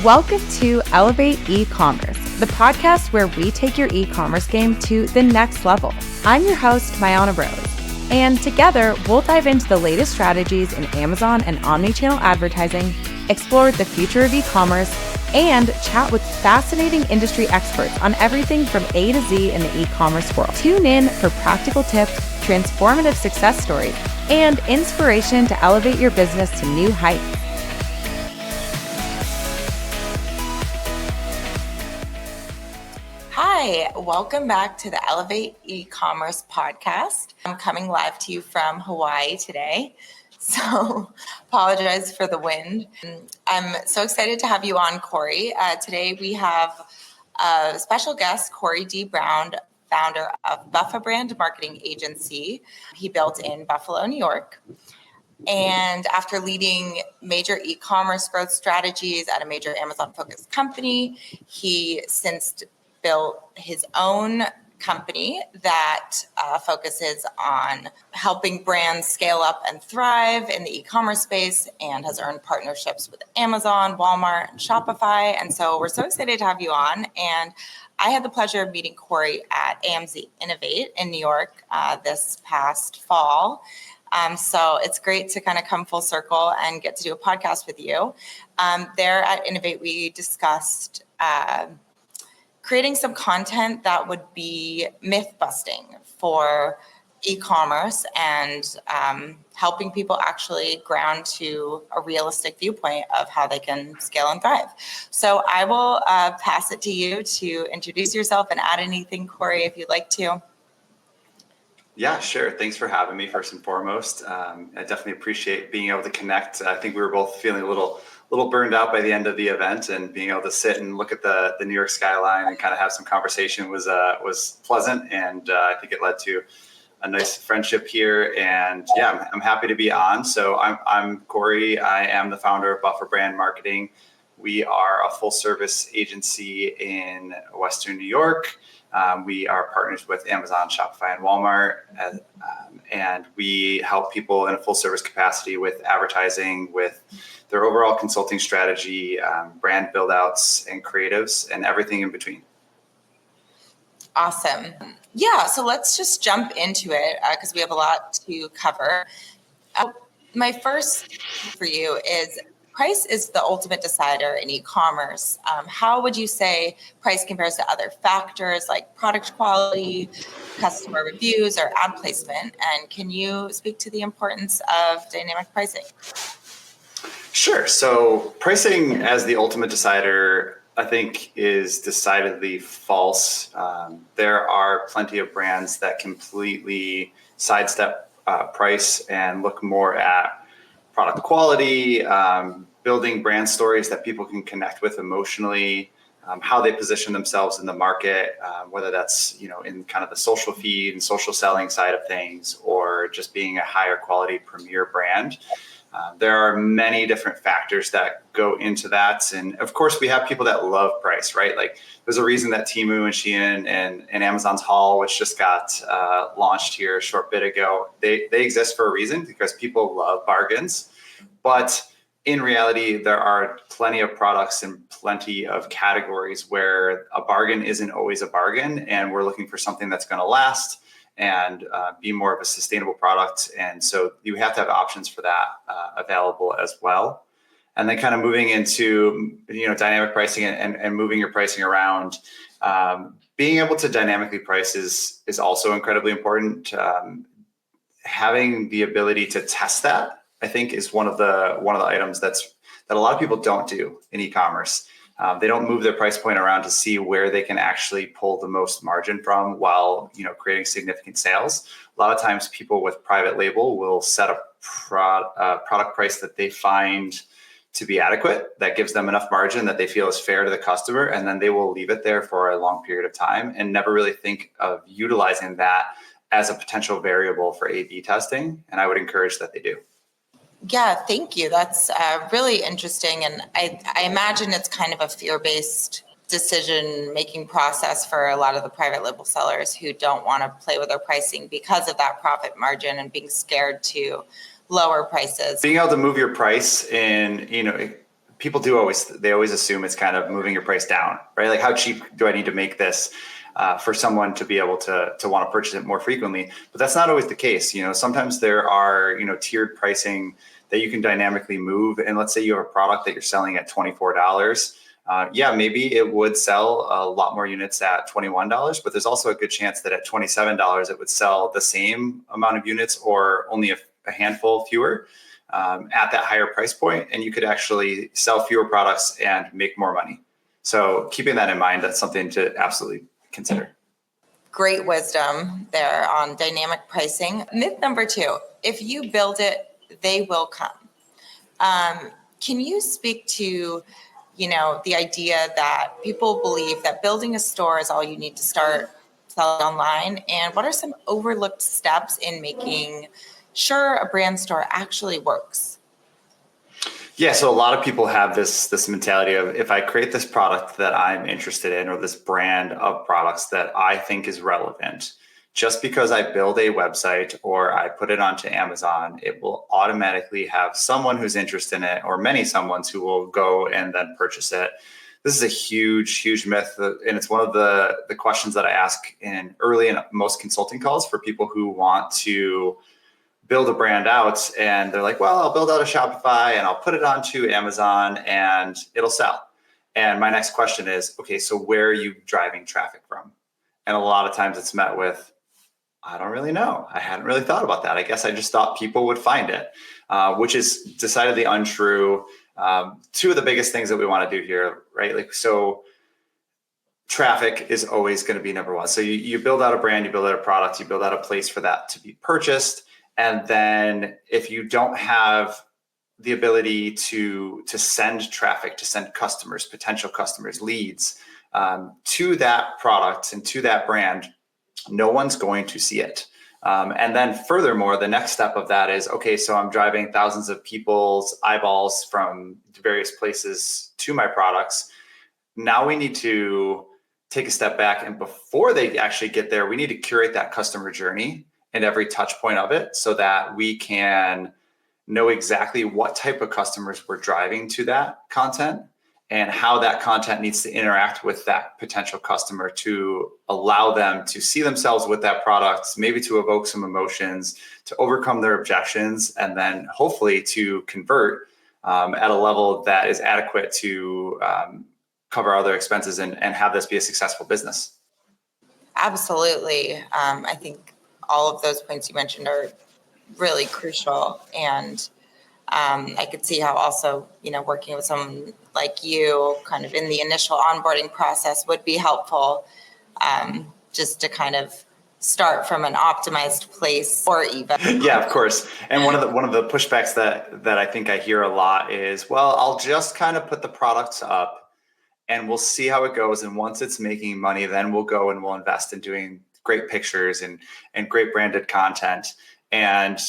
Welcome to Elevate eCommerce, the podcast where we take your e-commerce game to the next level. I'm your host, Mayana Rose, and together we'll dive into the latest strategies in Amazon and omnichannel advertising, explore the future of e-commerce, and chat with fascinating industry experts on everything from A to Z in the e-commerce world. Tune in for practical tips, transformative success stories, and inspiration to elevate your business to new heights. Hi, welcome back to the Elevate eCommerce podcast. I'm coming live to you from Hawaii today, so apologize for the wind. I'm so excited to have you on, Corey. Today we have a special guest, Corey D. Brown, founder of Buffa Brand Marketing Agency. He built in Buffalo, New York. And after leading major e-commerce growth strategies at a major Amazon-focused company, he since built his own company that focuses on helping brands scale up and thrive in the e-commerce space and has earned partnerships with Amazon, Walmart, and Shopify. And so we're so excited to have you on. And I had the pleasure of meeting Corey at AMZ Innovate in New York this past fall. So it's great to kind of come full circle and get to do a podcast with you. There at Innovate, we discussed creating some content that would be myth busting for e-commerce and helping people actually ground to a realistic viewpoint of how they can scale and thrive. So I will pass it to you to introduce yourself and add anything, Corey, if you'd like to. Yeah, sure. Thanks for having me first and foremost. I definitely appreciate being able to connect. I think we were both feeling a little burned out by the end of the event, and being able to sit and look at the New York skyline and kind of have some conversation was pleasant. And I think it led to a nice friendship here. And yeah, I'm happy to be on. So I'm Corey. I am the founder of Buffa Brand Marketing. We are a full service agency in Western New York. We are partners with Amazon, Shopify, and Walmart, and we help people in a full service capacity with advertising, with their overall consulting strategy, brand build outs and creatives, and everything in between. Awesome. Yeah, so let's just jump into it because we have a lot to cover. My first for you is, price is the ultimate decider in e-commerce. How would you say price compares to other factors like product quality, customer reviews, or ad placement? And can you speak to the importance of dynamic pricing? Sure. So pricing as the ultimate decider, I think, is decidedly false. There are plenty of brands that completely sidestep price and look more at product quality, building brand stories that people can connect with emotionally, how they position themselves in the market, whether that's in kind of the social feed and social selling side of things, or just being a higher quality premier brand. There are many different factors that go into that. And of course, we have people that love price, right? Like there's a reason that Temu and Shein and Amazon's Haul, which just got launched here a short bit ago, they exist for a reason, because people love bargains. But in reality, there are plenty of products and plenty of categories where a bargain isn't always a bargain, and we're looking for something that's going to last and be more of a sustainable product. And so you have to have options for that available as well. And then kind of moving into dynamic pricing and moving your pricing around. Being able to dynamically price is also incredibly important. Having the ability to test that, I think, is one of the items that a lot of people don't do in e-commerce. They don't move their price point around to see where they can actually pull the most margin from while creating significant sales. A lot of times, people with private label will set a product price that they find to be adequate, that gives them enough margin that they feel is fair to the customer, and then they will leave it there for a long period of time and never really think of utilizing that as a potential variable for A/B testing. And I would encourage that they do. Yeah, thank you. That's really interesting. And I imagine it's kind of a fear-based decision-making process for a lot of the private label sellers who don't want to play with their pricing because of that profit margin and being scared to lower prices. Being able to move your price in, people they always assume it's kind of moving your price down, right? Like how cheap do I need to make this for someone to be able to want to purchase it more frequently? But that's not always the case. Sometimes there are, tiered pricing that you can dynamically move. And let's say you have a product that you're selling at $24. Maybe it would sell a lot more units at $21, but there's also a good chance that at $27, it would sell the same amount of units or only a handful fewer at that higher price point. And you could actually sell fewer products and make more money. So keeping that in mind, that's something to absolutely consider. Great wisdom there on dynamic pricing. Myth number 2, if you build it, they will come. Can you speak to, the idea that people believe that building a store is all you need to start selling online? And what are some overlooked steps in making sure a brand store actually works? Yeah, so a lot of people have this mentality of, if I create this product that I'm interested in, or this brand of products that I think is relevant, just because I build a website or I put it onto Amazon, it will automatically have someone who's interested in it, or many someones who will go and then purchase it. This is a huge, huge myth. And it's one of the questions that I ask early in most consulting calls for people who want to build a brand out. And they're like, well, I'll build out a Shopify and I'll put it onto Amazon and it'll sell. And my next question is, okay, so where are you driving traffic from? And a lot of times it's met with, I don't really know. I hadn't really thought about that. I guess I just thought people would find it, which is decidedly untrue. Two of the biggest things that we want to do here, right? So traffic is always going to be number one. So you build out a brand, you build out a product, you build out a place for that to be purchased. And then if you don't have the ability to send traffic, to send customers, potential customers, leads to that product and to that brand, no one's going to see it. And then furthermore, the next step of that is, okay, so I'm driving thousands of people's eyeballs from various places to my products. Now we need to take a step back, and before they actually get there, we need to curate that customer journey and every touch point of it so that we can know exactly what type of customers we're driving to that content and how that content needs to interact with that potential customer to allow them to see themselves with that product, maybe to evoke some emotions, to overcome their objections, and then hopefully to convert at a level that is adequate to cover other expenses and have this be a successful business. Absolutely. I think all of those points you mentioned are really crucial. And I could see how also, working with someone like you kind of in the initial onboarding process would be helpful, just to kind of start from an optimized place for Eva. Yeah, of course. And one of the pushbacks that I think I hear a lot is, well, I'll just kind of put the products up and we'll see how it goes. And once it's making money, then we'll go and we'll invest in doing great pictures and great branded content. And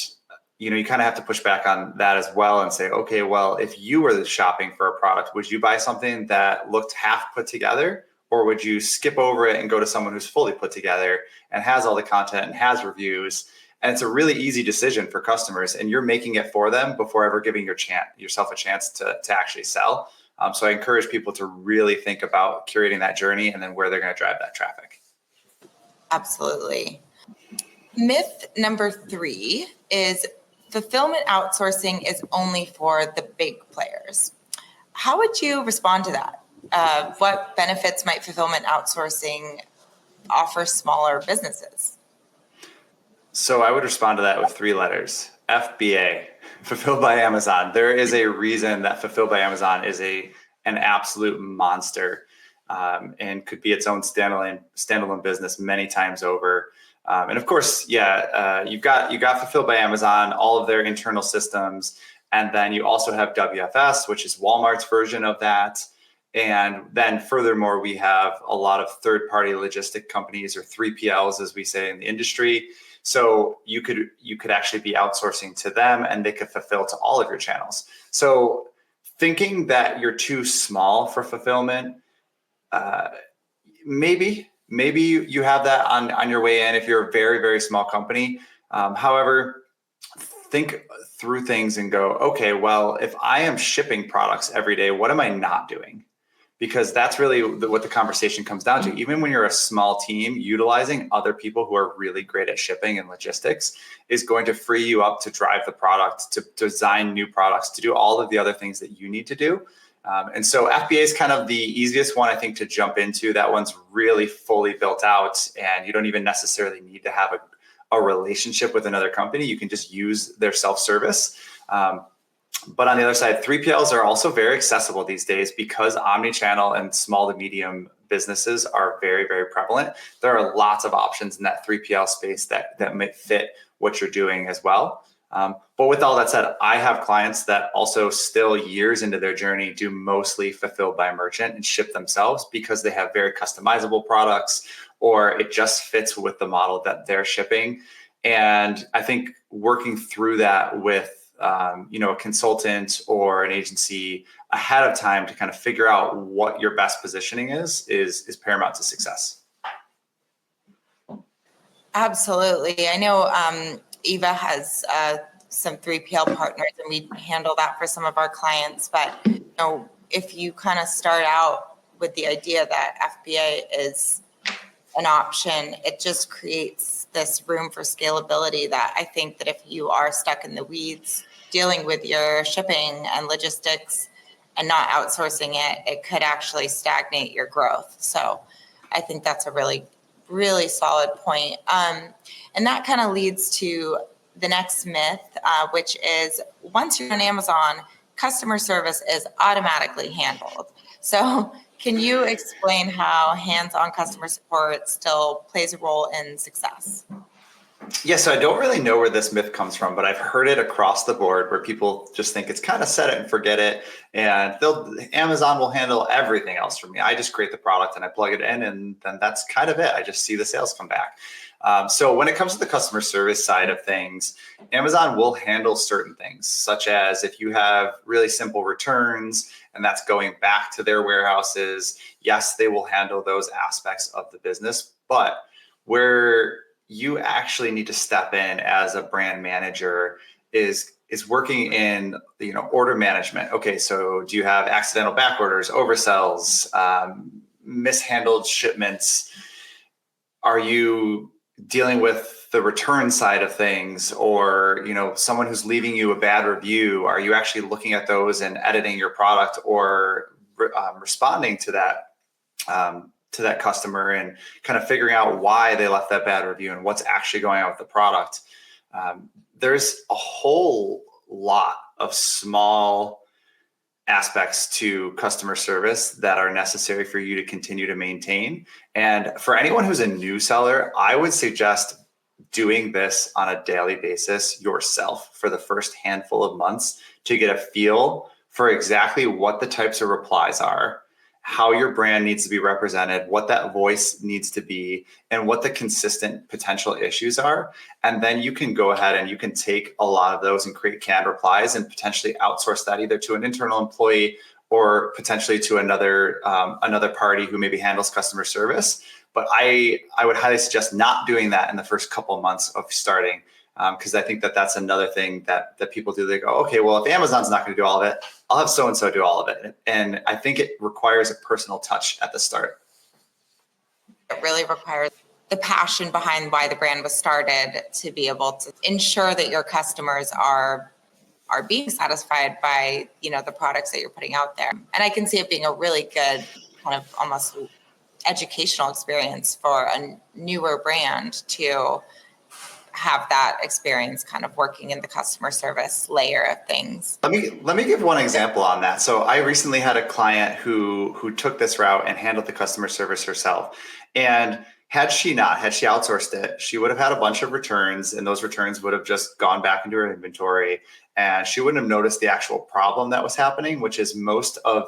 you kind of have to push back on that as well and say, okay, well, if you were shopping for a product, would you buy something that looked half put together, or would you skip over it and go to someone who's fully put together and has all the content and has reviews? And it's a really easy decision for customers, and you're making it for them before ever giving yourself a chance to actually sell. So I encourage people to really think about curating that journey and then where they're going to drive that traffic. Absolutely. Myth number 3 is fulfillment outsourcing is only for the big players. How would you respond to that? What benefits might fulfillment outsourcing offer smaller businesses? So I would respond to that with 3 letters: FBA, Fulfilled by Amazon. There is a reason that Fulfilled by Amazon is an absolute monster and could be its own standalone business many times over. And of course, you've got Fulfilled by Amazon, all of their internal systems. And then you also have WFS, which is Walmart's version of that. And then furthermore, we have a lot of third-party logistic companies, or 3PLs, as we say in the industry. So you could actually be outsourcing to them, and they could fulfill to all of your channels. So thinking that you're too small for fulfillment, maybe you have that on your way in if you're a very, very small company. However, think through things and go, okay, well, if I am shipping products every day, what am I not doing? Because that's really what the conversation comes down to. Even when you're a small team, utilizing other people who are really great at shipping and logistics is going to free you up to drive the product, to design new products, to do all of the other things that you need to do. And so FBA is kind of the easiest one, I think, to jump into. That one's really fully built out, and you don't even necessarily need to have a relationship with another company. You can just use their self-service. But on the other side, 3PLs are also very accessible these days because omnichannel and small to medium businesses are very, very prevalent. There are lots of options in that 3PL space that may fit what you're doing as well. But with all that said, I have clients that also still years into their journey do mostly fulfilled by merchant and ship themselves because they have very customizable products, or it just fits with the model that they're shipping. And I think working through that with a consultant or an agency ahead of time to kind of figure out what your best positioning is paramount to success. Absolutely. I know Eva has some 3PL partners, and we handle that for some of our clients. But if you kind of start out with the idea that FBA is an option, it just creates this room for scalability that I think that if you are stuck in the weeds dealing with your shipping and logistics and not outsourcing it, it could actually stagnate your growth. So I think that's a really, really solid point. And that kind of leads to the next myth, which is once you're on Amazon, customer service is automatically handled. So can you explain how hands-on customer support still plays a role in success? Yeah, so I don't really know where this myth comes from, but I've heard it across the board where people just think it's kind of set it and forget it, and Amazon will handle everything else for me. I just create the product and I plug it in, and then that's kind of it. I just see the sales come back. So when it comes to the customer service side of things, Amazon will handle certain things, such as if you have really simple returns and that's going back to their warehouses, yes, they will handle those aspects of the business. But where you actually need to step in as a brand manager is working in order management. Okay, so do you have accidental back orders, oversells, mishandled shipments? Are you dealing with the return side of things, or someone who's leaving you a bad review? Are you actually looking at those and editing your product, or responding to that customer and kind of figuring out why they left that bad review and what's actually going on with the product? There's a whole lot of small aspects to customer service that are necessary for you to continue to maintain. And for anyone who's a new seller, I would suggest doing this on a daily basis yourself for the first handful of months to get a feel for exactly what the types of replies are, how your brand needs to be represented, what that voice needs to be, and what the consistent potential issues are. And then you can go ahead and you can take a lot of those and create canned replies and potentially outsource that either to an internal employee or potentially to another party who maybe handles customer service. But I would highly suggest not doing that in the first couple of months of starting, because I think that's another thing that people do. They go, okay, well, if Amazon's not going to do all of it, I'll have so-and-so do all of it. And I think it requires a personal touch at the start. It really requires the passion behind why the brand was started to be able to ensure that your customers are being satisfied by the products that you're putting out there. And I can see it being a really good kind of almost educational experience for a newer brand to have that experience kind of working in the customer service layer of things. Let me give one example on that. So I recently had a client who took this route and handled the customer service herself. And had she outsourced it, she would have had a bunch of returns, and those returns would have just gone back into her inventory, and she wouldn't have noticed the actual problem that was happening, which is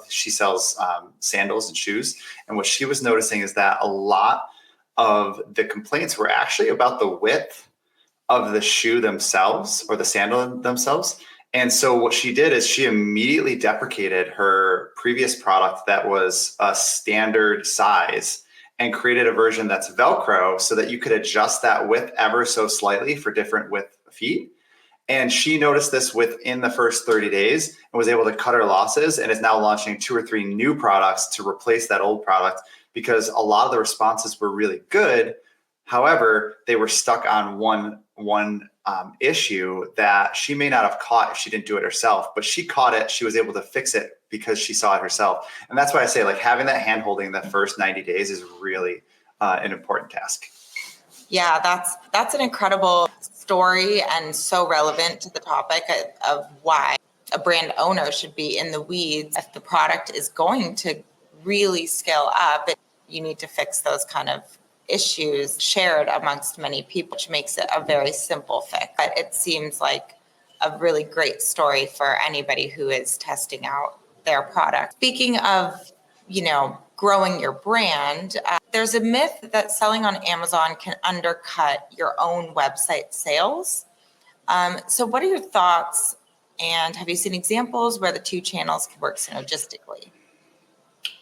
she sells sandals and shoes. And what she was noticing is that a lot of the complaints were actually about the width of the shoe themselves or the sandal themselves. And so what she did is she immediately deprecated her previous product that was a standard size and created a version that's Velcro so that you could adjust that width ever so slightly for different width feet. And she noticed this within the first 30 days and was able to cut her losses and is now launching 2 or 3 new products to replace that old product because a lot of the responses were really good. However, they were stuck on one issue that she may not have caught if she didn't do it herself, but she caught it. She was able to fix it because she saw it herself. And that's why I say, like, having that hand holding the first 90 days is really an important task. Yeah, that's an incredible story and so relevant to the topic of why a brand owner should be in the weeds. If the product is going to really scale up, you need to fix those kind of issues shared amongst many people, which makes it a very simple fix. But it seems like a really great story for anybody who is testing out their product. Speaking of, growing your brand, there's a myth that selling on Amazon can undercut your own website sales. So what are your thoughts, and have you seen examples where the two channels can work synergistically?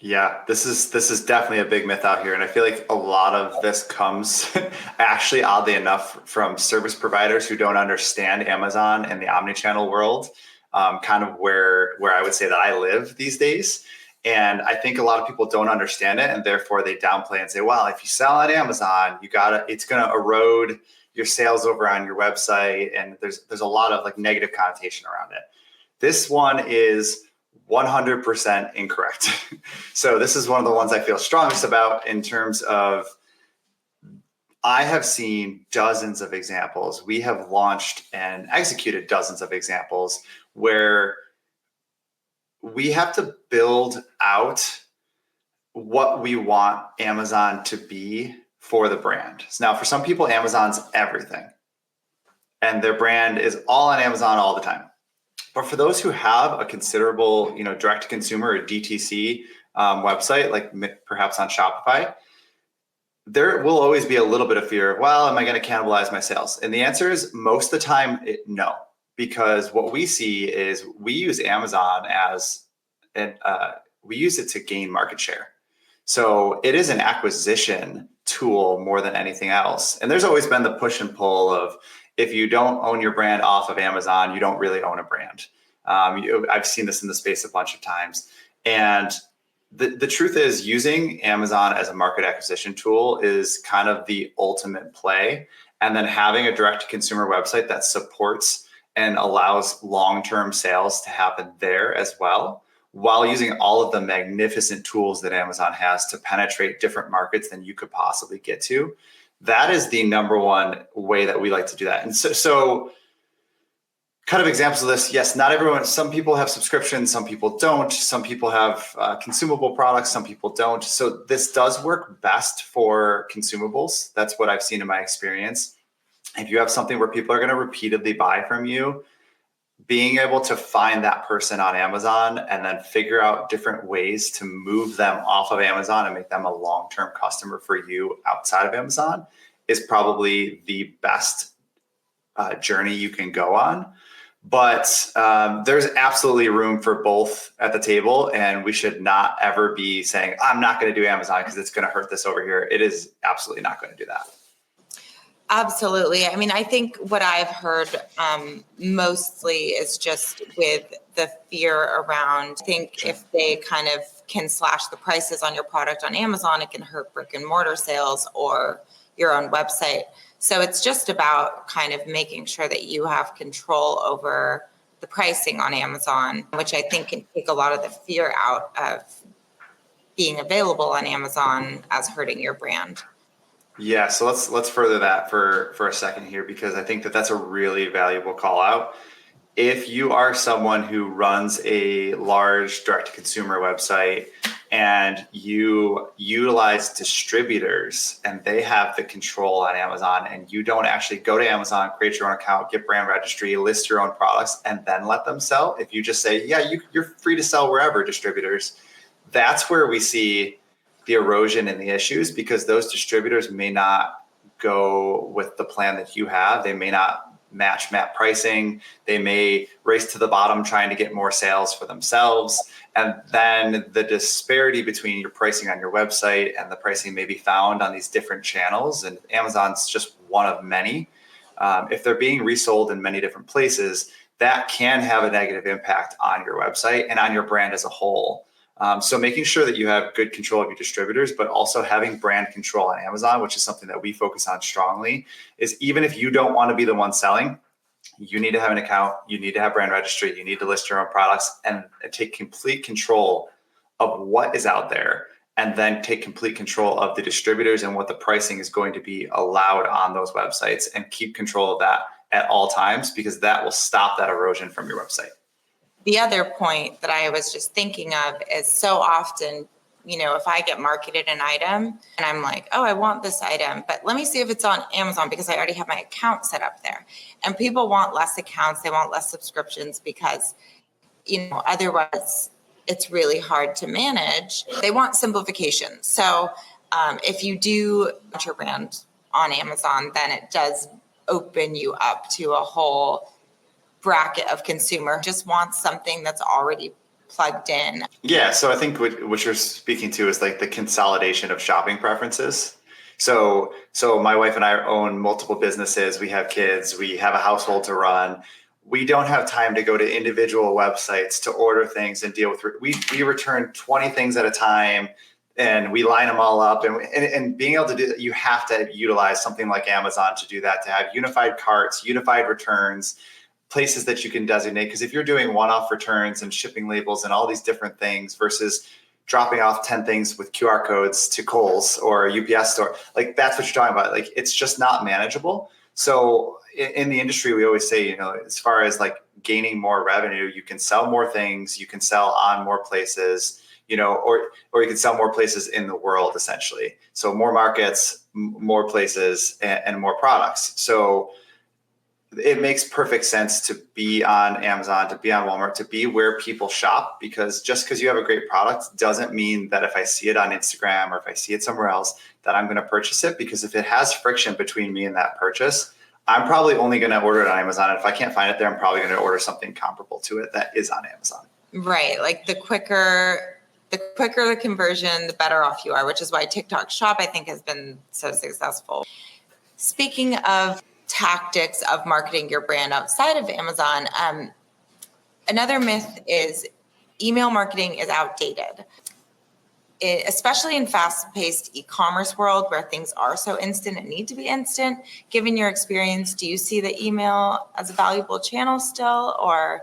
Yeah, this is definitely a big myth out here. And I feel like a lot of this comes actually, oddly enough, from service providers who don't understand Amazon and the omnichannel world, kind of where I would say that I live these days. And I think a lot of people don't understand it, and therefore they downplay and say, well, if you sell on Amazon, it's going to erode your sales over on your website. And there's a lot of like negative connotation around it. This one is 100% incorrect. So this is one of the ones I feel strongest about in terms of, I have seen dozens of examples. We have launched and executed dozens of examples where we have to build out what we want Amazon to be for the brand. So now for some people, Amazon's everything and their brand is all on Amazon all the time. But for those who have a considerable, direct to consumer or DTC website, like perhaps on Shopify, there will always be a little bit of fear of, well, am I going to cannibalize my sales? And the answer is most of the time, no. Because what we see is we use Amazon we use it to gain market share. So it is an acquisition tool more than anything else. And there's always been the push and pull of, if you don't own your brand off of Amazon, you don't really own a brand. I've seen this in the space a bunch of times. And the truth is, using Amazon as a market acquisition tool is kind of the ultimate play. And then having a direct to consumer website that supports and allows long-term sales to happen there as well, while using all of the magnificent tools that Amazon has to penetrate different markets than you could possibly get to. That is the number one way that we like to do that. And so kind of examples of this, yes, not everyone, some people have subscriptions, some people don't, some people have consumable products, some people don't. So this does work best for consumables. That's what I've seen in my experience. If you have something where people are going to repeatedly buy from you, being able to find that person on Amazon and then figure out different ways to move them off of Amazon and make them a long-term customer for you outside of Amazon is probably the best journey you can go on. But there's absolutely room for both at the table, and we should not ever be saying, I'm not going to do Amazon because it's going to hurt this over here. It is absolutely not going to do that. Absolutely. I mean, I think what I've heard mostly is just with the fear around, I think if they kind of can slash the prices on your product on Amazon, it can hurt brick and mortar sales or your own website. So it's just about kind of making sure that you have control over the pricing on Amazon, which I think can take a lot of the fear out of being available on Amazon as hurting your brand. Yeah, so let's further that for a second here, because I think that that's a really valuable call out. If you are someone who runs a large direct-to-consumer website and you utilize distributors and they have the control on Amazon, and you don't actually go to Amazon, create your own account, get brand registry, list your own products, and then let them sell, if you just say, yeah, you're free to sell wherever, distributors, that's where we see the erosion and the issues, because those distributors may not go with the plan that you have. They may not match MAP pricing. They may race to the bottom trying to get more sales for themselves. And then the disparity between your pricing on your website and the pricing may be found on these different channels. And Amazon's just one of many. if they're being resold in many different places, that can have a negative impact on your website and on your brand as a whole. So making sure that you have good control of your distributors, but also having brand control on Amazon, which is something that we focus on strongly, is even if you don't want to be the one selling, you need to have an account, you need to have brand registry, you need to list your own products and take complete control of what is out there, and then take complete control of the distributors and what the pricing is going to be allowed on those websites, and keep control of that at all times, because that will stop that erosion from your website. The other point that I was just thinking of is so often, if I get marketed an item and I'm like, oh, I want this item, but let me see if it's on Amazon because I already have my account set up there. And people want less accounts, they want less subscriptions because, otherwise it's really hard to manage. They want simplification. So if you do put your brand on Amazon, then it does open you up to a whole bracket of consumer just wants something that's already plugged in. Yeah, so I think what you're speaking to is like the consolidation of shopping preferences. So my wife and I own multiple businesses. We have kids. We have a household to run. We don't have time to go to individual websites to order things and deal with. We return 20 things at a time, and we line them all up. And being able to do that, you have to utilize something like Amazon to do that, to have unified carts, unified returns, places that you can designate. Because if you're doing one-off returns and shipping labels and all these different things versus dropping off 10 things with QR codes to Kohl's or a UPS store, like that's what you're talking about. Like it's just not manageable. So in the industry, we always say, as far as like gaining more revenue, you can sell more things, you can sell on more places, or you can sell more places in the world, essentially. So more markets, more places, and more products. So it makes perfect sense to be on Amazon, to be on Walmart, to be where people shop, because just because you have a great product doesn't mean that if I see it on Instagram or if I see it somewhere else that I'm going to purchase it, because if it has friction between me and that purchase, I'm probably only going to order it on Amazon. And if I can't find it there, I'm probably going to order something comparable to it that is on Amazon. Right. Like the quicker the conversion, the better off you are, which is why TikTok Shop, I think, has been so successful. Speaking of tactics of marketing your brand outside of Amazon, another myth is email marketing is outdated. Especially in fast-paced e-commerce world where things are so instant and need to be instant. Given your experience, do you see the email as a valuable channel still, or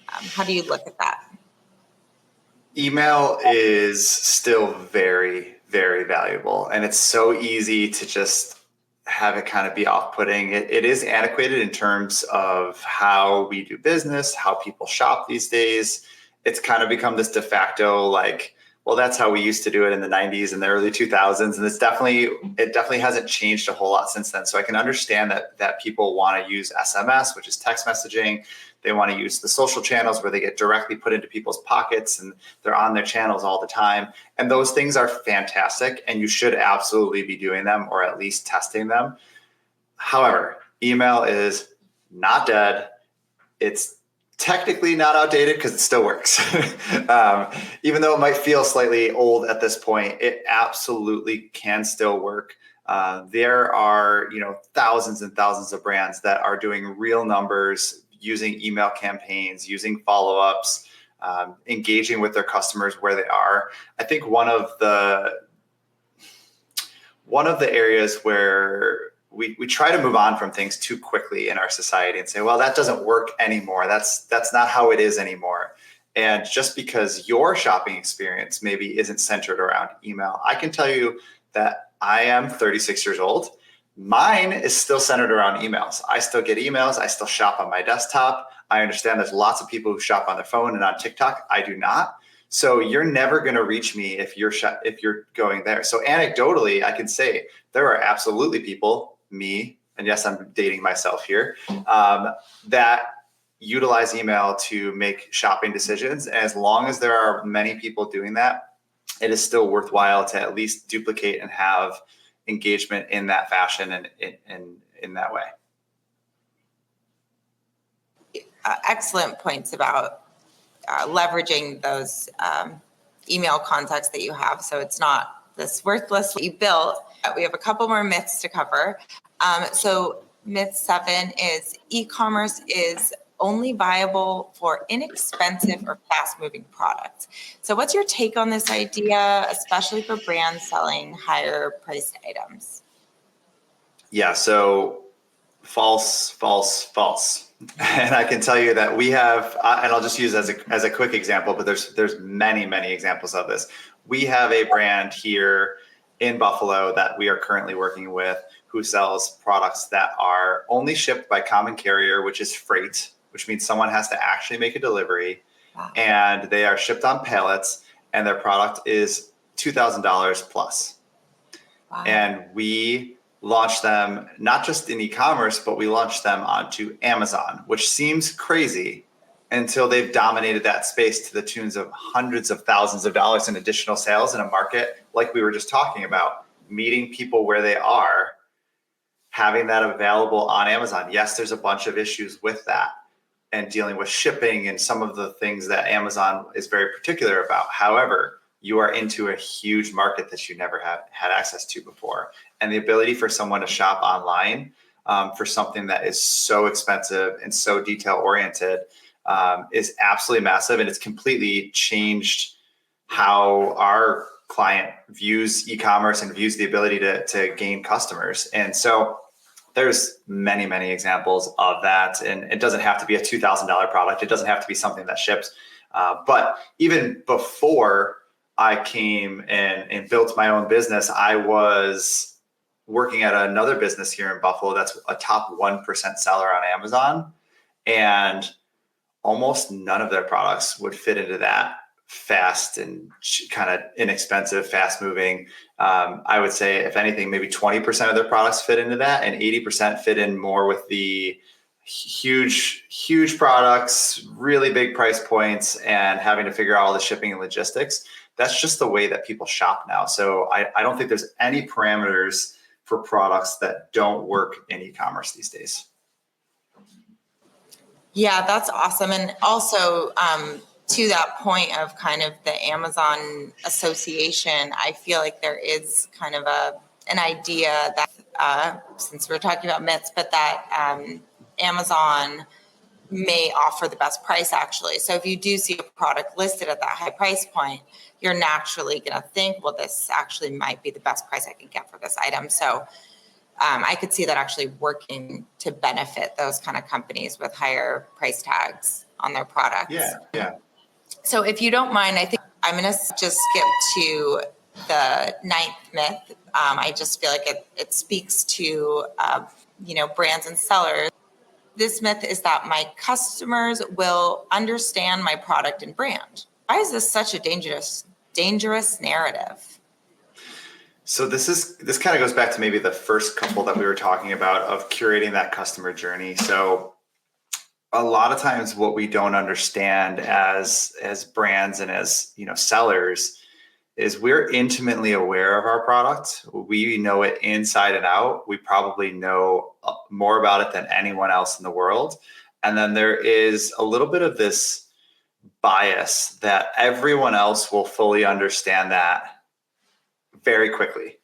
how do you look at that? Email is still very, very valuable, and it's so easy to just have it kind of be off-putting. It is antiquated in terms of how we do business, how people shop these days. It's kind of become this de facto, like, well, that's how we used to do it in the 90s and the early 2000s. And it definitely hasn't changed a whole lot since then. So I can understand that people want to use SMS, which is text messaging. They want to use the social channels where they get directly put into people's pockets and they're on their channels all the time. And those things are fantastic, and you should absolutely be doing them or at least testing them. However, email is not dead. It's technically not outdated because it still works. Even though it might feel slightly old at this point, it absolutely can still work. There are, thousands and thousands of brands that are doing real numbers using email campaigns, using follow-ups, engaging with their customers where they are. I think one of the areas where we try to move on from things too quickly in our society and say, well, that doesn't work anymore. That's not how it is anymore. And just because your shopping experience maybe isn't centered around email, I can tell you that I am 36 years old. Mine is still centered around emails. I still get emails. I still shop on my desktop. I understand there's lots of people who shop on their phone and on TikTok. I do not. So you're never going to reach me if you're going there. So anecdotally, I can say there are absolutely people, me, and yes, I'm dating myself here, that utilize email to make shopping decisions. And as long as there are many people doing that, it is still worthwhile to at least duplicate and have engagement in that fashion and in that way. Excellent points about leveraging those email contacts that you have. So it's not this worthless what you built. We have a couple more myths to cover. So myth 7 is e-commerce is only viable for inexpensive or fast-moving products. So what's your take on this idea, especially for brands selling higher priced items? Yeah, so false, false, false. And I can tell you that we have, and I'll just use as a quick example, but there's many, many examples of this. We have a brand here in Buffalo that we are currently working with who sells products that are only shipped by common carrier, which is freight, which means someone has to actually make a delivery. Wow. And they are shipped on pallets, and their product is $2,000 plus. Wow. And we launched them not just in e-commerce, but we launched them onto Amazon, which seems crazy until they've dominated that space to the tunes of hundreds of thousands of dollars in additional sales in a market like we were just talking about, meeting people where they are, having that available on Amazon. Yes, there's a bunch of issues with that and dealing with shipping and some of the things that Amazon is very particular about. However, you are into a huge market that you never had access to before. And the ability for someone to shop online for something that is so expensive and so detail oriented is absolutely massive. And it's completely changed how our client views e-commerce and views the ability to gain customers. And so there's many, many examples of that. And it doesn't have to be a $2,000 product. It doesn't have to be something that ships. But even before I came and built my own business, I was working at another business here in Buffalo that's a top 1% seller on Amazon. And almost none of their products would fit into that fast and kind of inexpensive, fast moving. I would say, if anything, maybe 20% of their products fit into that, and 80% fit in more with the huge products, really big price points, and having to figure out all the shipping and logistics. That's just the way that people shop now. So I don't think there's any parameters for products that don't work in e-commerce these days. Yeah, that's awesome. And also, to that point of kind of the Amazon association, I feel like there is kind of an idea that, since we're talking about myths, but that Amazon may offer the best price actually. So if you do see a product listed at that high price point, you're naturally going to think, well, this actually might be the best price I can get for this item. So I could see that actually working to benefit those kind of companies with higher price tags on their products. Yeah. So if you don't mind, I think I'm going to just skip to the 9th myth. I just feel like it speaks to, brands and sellers. This myth is that my customers will understand my product and brand. Why is this such a dangerous narrative? So this kind of goes back to maybe the first couple that we were talking about of curating that customer journey. So a lot of times what we don't understand as brands and as sellers is we're intimately aware of our product. We know it inside and out. We probably know more about it than anyone else in the world. And then there is a little bit of this bias that everyone else will fully understand that very quickly.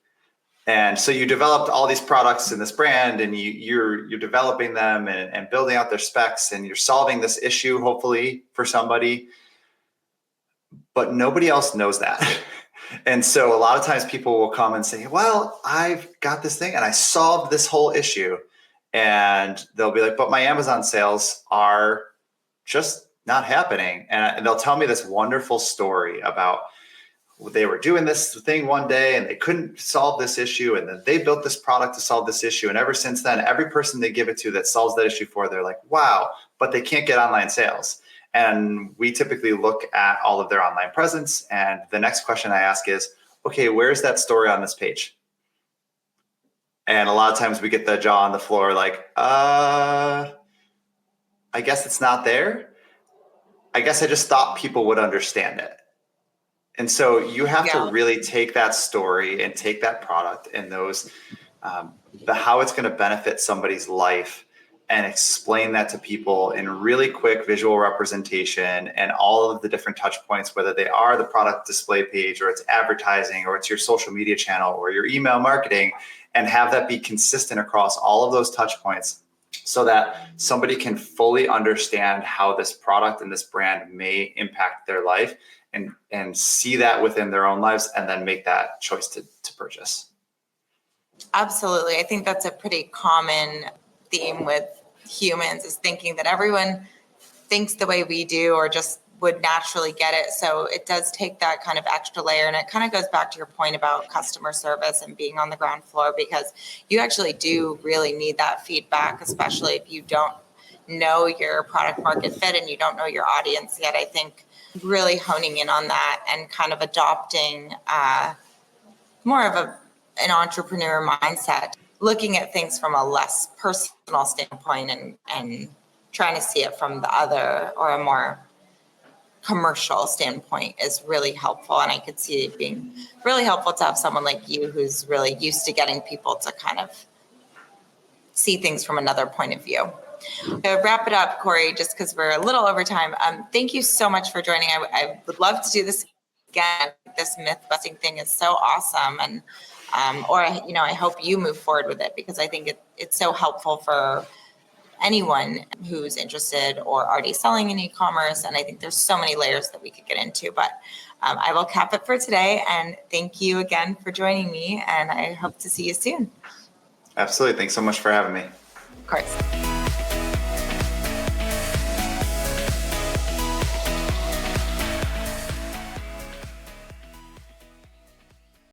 And so you developed all these products in this brand, and you're developing them and building out their specs, and you're solving this issue, hopefully, for somebody. But nobody else knows that. And so a lot of times people will come and say, well, I've got this thing and I solved this whole issue. And they'll be like, but my Amazon sales are just not happening. And they'll tell me this wonderful story about they were doing this thing one day and they couldn't solve this issue. And then they built this product to solve this issue. And ever since then, every person they give it to that solves that issue for, they're like, wow, but they can't get online sales. And we typically look at all of their online presence. And the next question I ask is, okay, where's that story on this page? And a lot of times we get the jaw on the floor like, I guess it's not there. I guess I just thought people would understand it. And so you have to really take that story and take that product and those, how it's going to benefit somebody's life and explain that to people in really quick visual representation and all of the different touch points, whether they are the product display page or it's advertising or it's your social media channel or your email marketing, and have that be consistent across all of those touch points so that somebody can fully understand how this product and this brand may impact their life and see that within their own lives and then make that choice to purchase. Absolutely. I think that's a pretty common theme with humans, is thinking that everyone thinks the way we do or just would naturally get it. So it does take that kind of extra layer. And it kind of goes back to your point about customer service and being on the ground floor, because you actually do really need that feedback, especially if you don't know your product market fit and you don't know your audience yet. I think really honing in on that and kind of adopting more of an entrepreneur mindset, looking at things from a less personal standpoint and trying to see it from the other or a more commercial standpoint is really helpful. And I could see it being really helpful to have someone like you who's really used to getting people to kind of see things from another point of view. To wrap it up, Corey, just because we're a little over time, thank you so much for joining. I would love to do this again. This myth busting thing is so awesome. And I hope you move forward with it, because I think it's so helpful for anyone who's interested or already selling in e-commerce. And I think there's so many layers that we could get into, but I will cap it for today. And thank you again for joining me. And I hope to see you soon. Absolutely. Thanks so much for having me. Of course.